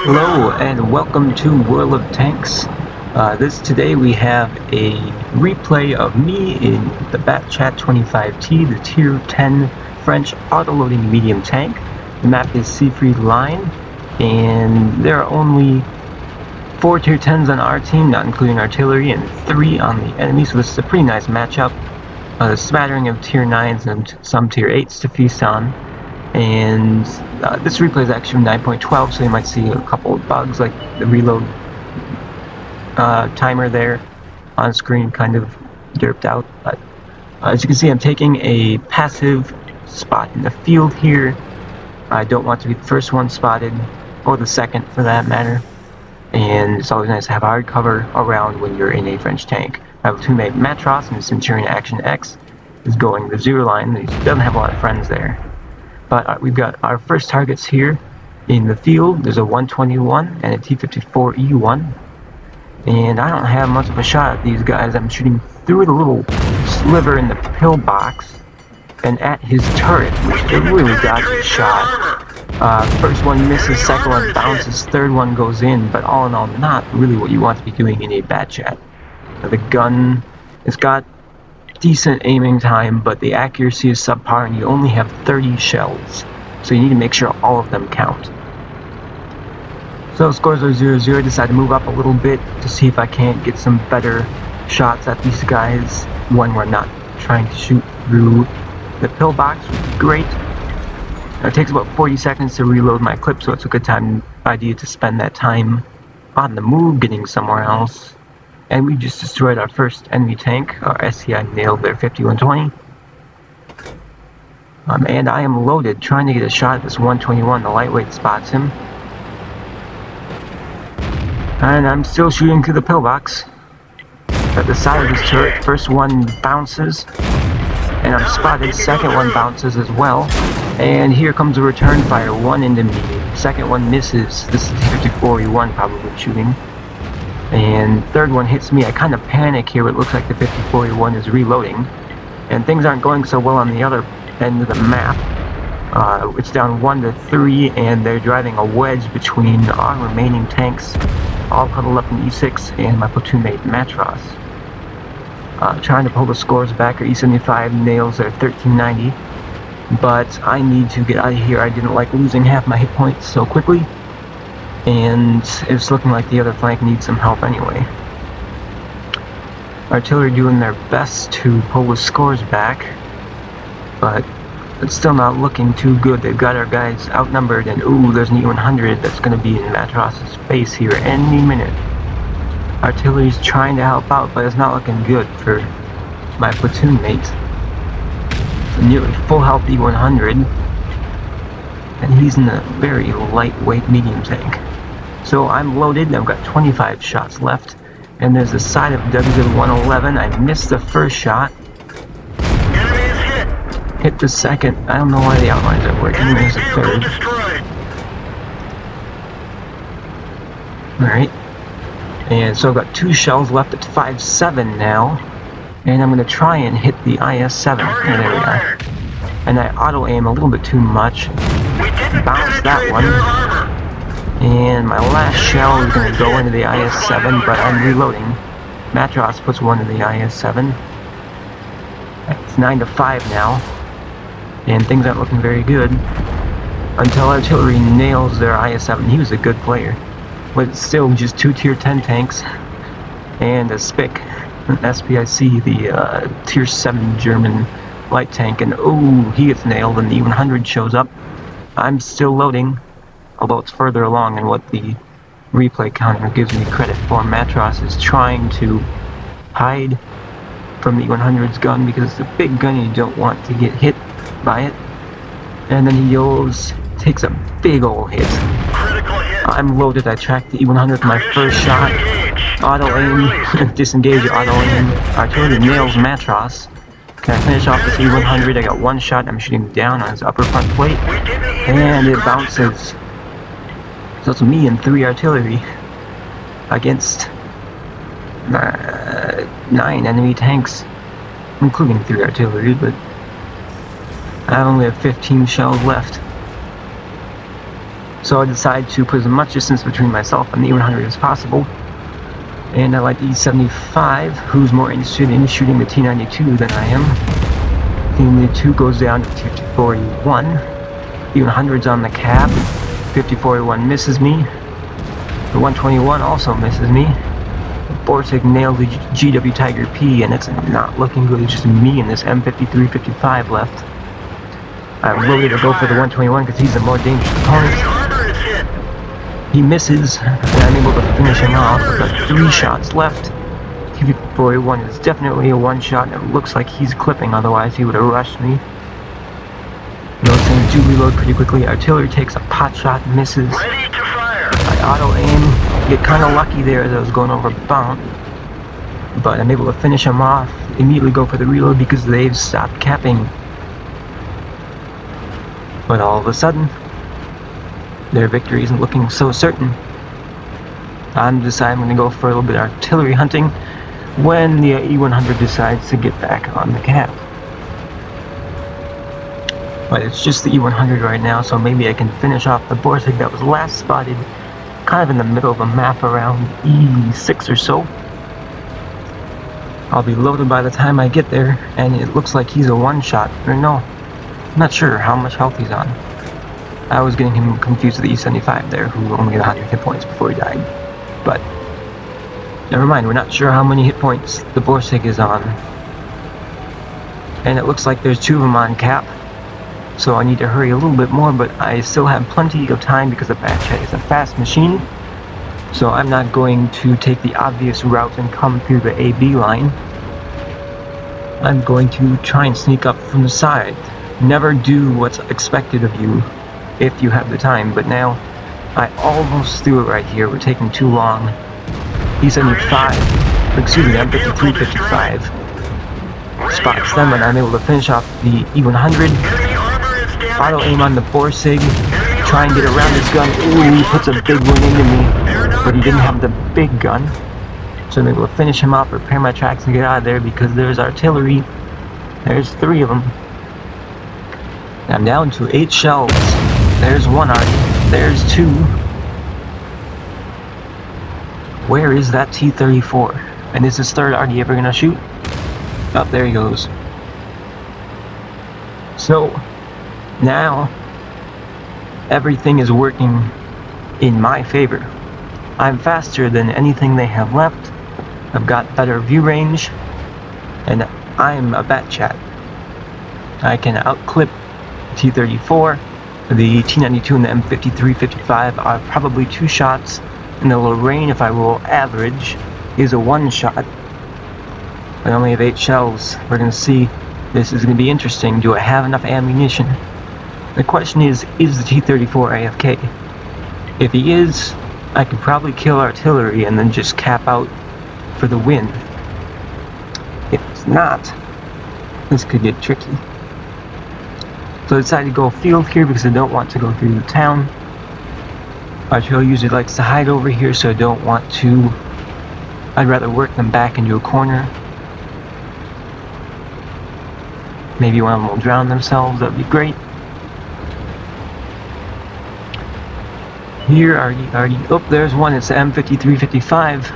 Hello and welcome to World of Tanks. Today we have a replay of me in the Batchat 25T, the Tier 10 French auto-loading medium tank. The map is Siegfried Line, and there are only 4 Tier 10s on our team, not including artillery, and 3 on the enemy, so this is a pretty nice matchup. A smattering of Tier 9s and some Tier 8s to feast on. And this replay is actually 9.12, so you might see a couple of bugs like the reload timer there on screen kind of derped out. But as you can see, I'm taking a passive spot in the field here. I don't want to be the first one spotted, or the second for that matter. And it's always nice to have hard cover around when you're in a French tank. I have a teammate Matros, and Centurion Action X is going the 0 line. He doesn't have a lot of friends there. But we've got our first targets here in the field. There's a 121 and a T-54E1. And I don't have much of a shot at these guys. I'm shooting through the little sliver in the pillbox and at his turret, which is a really dodgy shot. First one misses, second one bounces, third one goes in, but all in all, not really what you want to be doing in a Batchat. The gun, it's got decent aiming time, but the accuracy is subpar, and you only have 30 shells, so you need to make sure all of them count. So scores are 0-0. I decided to move up a little bit to see if I can't get some better shots at these guys when we're not trying to shoot through the pillbox, which is great. It takes about 40 seconds to reload my clip, so it's a good idea to spend that time on the move, getting somewhere else. And we just destroyed our first enemy tank. Our SCI nailed their 5120. And I am loaded, trying to get a shot at this 121. The lightweight spots him. And I'm still shooting through the pillbox. At the side of his turret, first one bounces. And I'm spotted, second one bounces as well. And here comes a return fire, one into me. Second one misses. This is T-54E1 probably shooting. And third one hits me. I kind of panic here. It looks like the 54E1 is reloading, and things aren't going so well on the other end of the map. It's down 1-3, and they're driving a wedge between our remaining tanks, all huddled up in E6, and my platoon mate Matros. Trying to pull the scores back. Our E75 nails their 1390, but I need to get out of here. I didn't like losing half my hit points so quickly. And it's looking like the other flank needs some help anyway. Artillery doing their best to pull the scores back, but it's still not looking too good. They've got our guys outnumbered, and ooh, there's an E100 that's going to be in Matros' face here any minute. Artillery's trying to help out, but it's not looking good for my platoon mate. It's a nearly full health E100, and he's in a very lightweight medium tank. So I'm loaded, I've got 25 shots left, and there's a side of W111. I missed the first shot. Hit the second. I don't know why the outlines are working. There's a third. Alright. And so I've got 2 shells left at 5-7 now. And I'm going to try and hit the IS-7. And there we are. And I auto-aim a little bit too much. Bounce that one. And my last shell is going to go into the IS-7, but I'm reloading. Matros puts one in the IS-7. It's 9-5 now, and things aren't looking very good until artillery nails their IS-7. He was a good player, but it's still just 2 Tier 10 tanks and a SPIC, an SPIC, the Tier 7 German light tank, and ooh, he gets nailed, and the E100 shows up. I'm still loading, although it's further along than what the replay counter gives me credit for. Matros is trying to hide from the E100's gun because it's a big gun and you don't want to get hit by it. And then he takes a big ol' hit. I'm loaded. I tracked the E100 with my first shot. Auto aim, disengage, auto aim. Artillery nails Matros. Can I finish off this E100? I got 1 shot. I'm shooting down on his upper front plate, and it bounces. So it's me and 3 artillery against 9 enemy tanks, including 3 artillery, but I only have 15 shells left. So I decided to put as much distance between myself and the E100 as possible. And I like the E75, who's more interested in shooting the T92 than I am. T92 goes down to 54E1. E100's on the cab. 54E1 misses me. The 121 also misses me. Borsig nailed the GW Tiger P, and it's not looking good. It's just me and this M53-55 left. I'm ready to go for the 121 because he's the more dangerous opponent. He misses, and I'm able to finish him off. I've got 3 shots left. T54E1 is definitely a one-shot, and it looks like he's clipping, otherwise he would have rushed me. Those things do reload pretty quickly. Artillery takes a pot shot, misses. Ready to fire. I auto-aim, get kind of lucky there as I was going over bound. But I'm able to finish him off, immediately go for the reload because they've stopped capping. But all of a sudden, their victory isn't looking so certain. I'm deciding I'm going to go for a little bit of artillery hunting when the E100 decides to get back on the cab. But it's just the E100 right now, so maybe I can finish off the Borsig that was last spotted kind of in the middle of a map around E6 or so. I'll be loaded by the time I get there, and it looks like he's a one-shot, or no, I'm not sure how much health he's on. I was getting him confused with the E75 there, who only had 100 hit points before he died. But never mind, we're not sure how many hit points the Borsig is on. And it looks like there's 2 of them on cap, so I need to hurry a little bit more, but I still have plenty of time because the Batchat is a fast machine. So I'm not going to take the obvious route and come through the AB line. I'm going to try and sneak up from the side. Never do what's expected of you if you have the time, but now I almost threw it right here. We're taking too long. E75, excuse me, M53-55 spots them, and I'm able to finish off the E100. Auto aim on the Borsig, try and get around his gun. Ooh, he puts a big one into me, but he didn't have the big gun. So I'm able to finish him off, repair my tracks, and get out of there because there's artillery. There's 3 of them. I'm down to 8 shells. There's 1 arty. There's 2. Where is that T-34? And is this 3rd arty ever gonna shoot? Oh, there he goes. So, now, everything is working in my favor. I'm faster than anything they have left. I've got better view range. And I'm a Batchat. I can outclip T-34. The T-92 and the M53-55 are probably 2 shots, and the Lorraine, if I roll average, is a 1 shot. I only have 8 shells. We're going to see. This is going to be interesting. Do I have enough ammunition? The question is the T-34 AFK? If he is, I could probably kill artillery and then just cap out for the win. If it's not, this could get tricky. So I decided to go field here because I don't want to go through the town. Artillery usually likes to hide over here, so I don't want to. I'd rather work them back into a corner. Maybe one of them will drown themselves, that'd be great. Here, oh, there's one, it's the M53-55.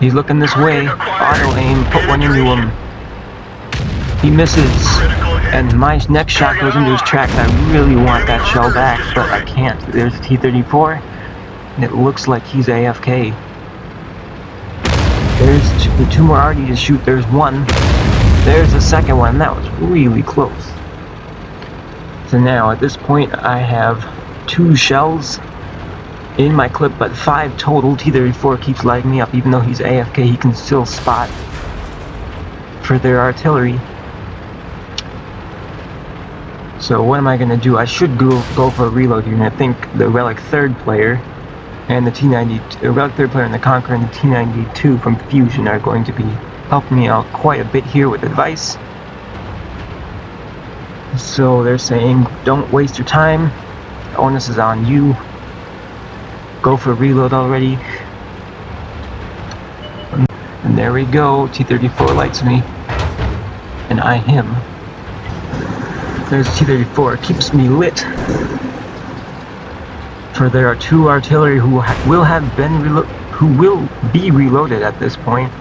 He's looking this way, auto aim, put one into him. He misses, and my next shot goes into his tracks. I really want that shell back, but I can't. There's a T-34, and it looks like he's AFK. There's 2 more arty to shoot, there's 1. There's the second one, that was really close. So now, at this point, I have 2 shells in my clip, but 5 total. T-34 keeps lighting me up, even though he's AFK, he can still spot for their artillery. So what am I going to do? I should go for a reload here, and I think the Relic 3rd player and the T-92, the Relic 3rd player and the Conqueror and the T-92 from Fusion are going to be helping me out quite a bit here with advice. So they're saying, don't waste your time. The onus is on you. Go for a reload already. And there we go. T-34 lights me. And I him. There's T-34, keeps me lit. for there are 2 artillery who will be reloaded at this point.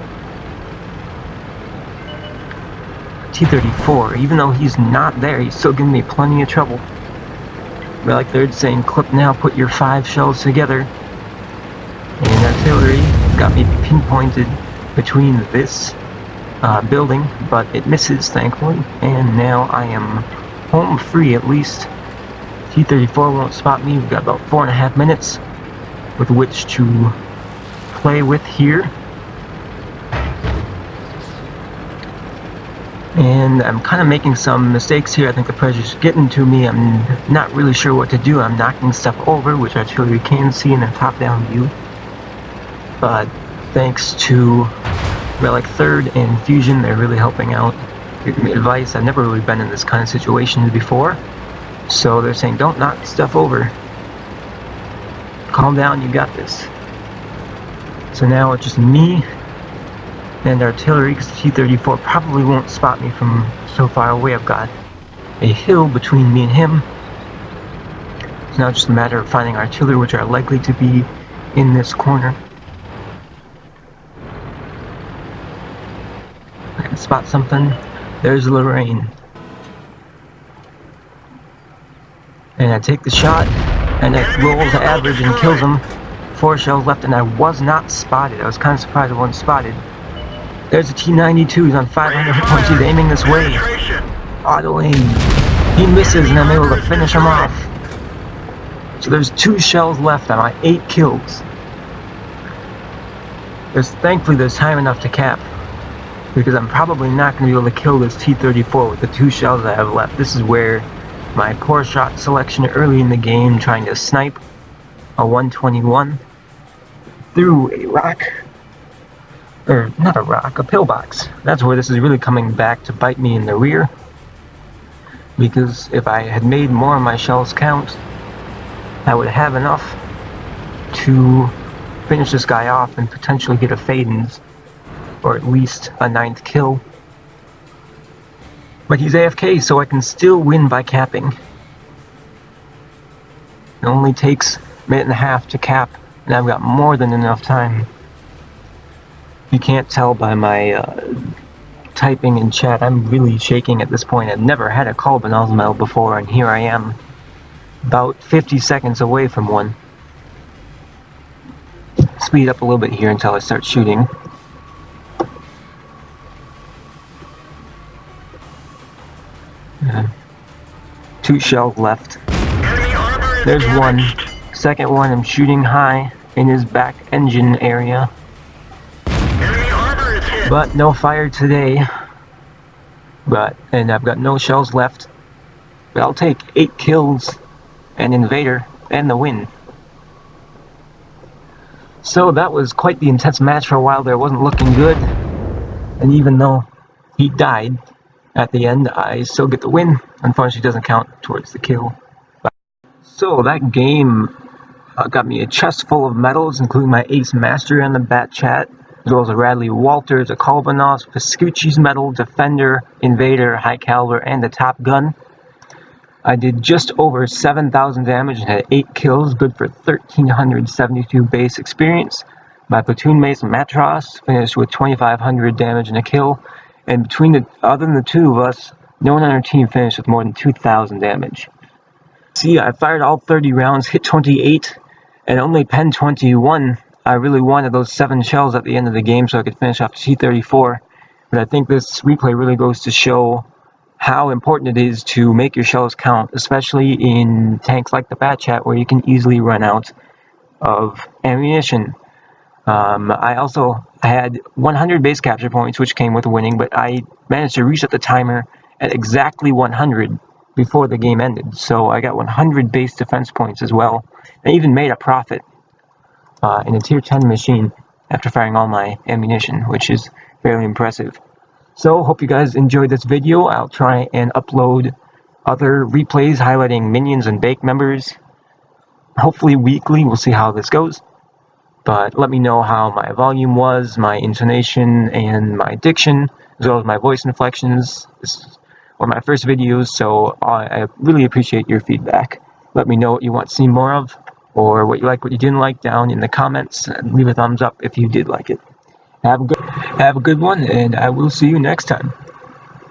T-34, even though he's not there, he's still giving me plenty of trouble. Relic 3rd saying, clip now, put your 5 shells together. And artillery got me pinpointed between this building, but it misses, thankfully. And now I am home free, at least. T-34 won't spot me. We've got about 4.5 minutes with which to play with here. And I'm kind of making some mistakes here. I think the pressure's getting to me. I'm not really sure what to do. I'm knocking stuff over, which artillery can see in a top-down view. But thanks to Relic 3rd and Fusion, they're really helping out. Giving me advice. I've never really been in this kind of situation before. So they're saying, don't knock stuff over. Calm down, you got this. So now it's just me and artillery, because T-34 probably won't spot me from so far away. I've got a hill between me and him. It's now just a matter of finding artillery, which are likely to be in this corner. I can spot something. There's Lorraine. And I take the shot, and it rolls average and kills him. 4 shells left, and I was not spotted. I was kind of surprised I wasn't spotted. There's a T-92, he's on 500 hit points, he's aiming this way. Auto aim. He misses, and I'm able to finish him off. So there's 2 shells left on my 8 kills. Thankfully there's time enough to cap, because I'm probably not going to be able to kill this T-34 with the 2 shells I have left. This is where my poor shot selection early in the game, trying to snipe a 121 through a rock, or not a rock, a pillbox. That's where this is really coming back to bite me in the rear, because if I had made more of my shells count, I would have enough to finish this guy off and potentially get a fade-ins, or at least a 9th kill. But he's AFK, so I can still win by capping. It only takes a minute and a half to cap, and I've got more than enough time. You can't tell by my typing in chat, I'm really shaking at this point. I've never had a Kolben Osmel before, and here I am, about 50 seconds away from one. Speed up a little bit here until I start shooting. Yeah. 2 shells left. There's one. Second one, I'm shooting high in his back engine area. But no fire today. And I've got no shells left. But I'll take 8 kills, an invader, and the win. So that was quite the intense match for a while there. It wasn't looking good. And even though he died at the end, I still get the win. Unfortunately, it doesn't count towards the kill. So that game got me a chest full of medals, including my Ace Mastery on the Batchat, as well as a Radley Walters, a Kolbenos, Vespucci's Medal, Defender, Invader, High Caliber, and the Top Gun. I did just over 7,000 damage and had 8 kills, good for 1,372 base experience. My platoon mate, Matros, finished with 2,500 damage and a kill. And other than the 2 of us, no one on our team finished with more than 2,000 damage. See, I fired all 30 rounds, hit 28, and only penned 21. I really wanted those 7 shells at the end of the game so I could finish off the T-34. But I think this replay really goes to show how important it is to make your shells count, especially in tanks like the Batchat, where you can easily run out of ammunition. I had 100 base capture points, which came with winning, but I managed to reset the timer at exactly 100 before the game ended. So I got 100 base defense points as well. I even made a profit in a tier 10 machine after firing all my ammunition, which is fairly impressive. So hope you guys enjoyed this video. I'll try and upload other replays highlighting minions and bake members, hopefully weekly. We'll see how this goes. But let me know how my volume was, my intonation, and my diction, as well as my voice inflections. This were my first videos, so I really appreciate your feedback. Let me know what you want to see more of, or what you like, what you didn't like down in the comments, and leave a thumbs up if you did like it. Have a good one, and I will see you next time.